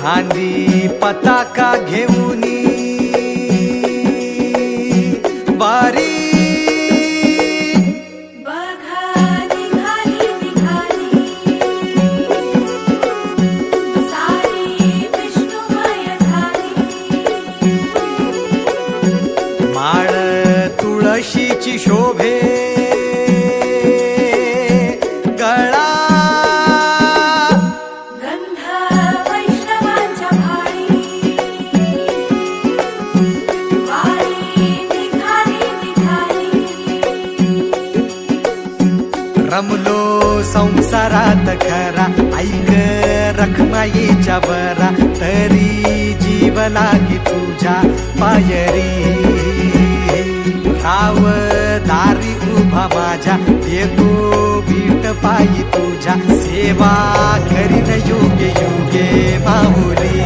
खांदी पताका घेऊनी वारी माळ तुळशीची शोभे गळा गंध वैष्णवांच्या भाळी वारी निघाली निघाली रमलो संसारात खरा ऐक रखमाईच्या बरा तरी जीव लागी तुझ्या पायरी राव दारी उभा माझ्या येतो वीट पायी तुझ्या सेवा करीन युगे युगे माहुली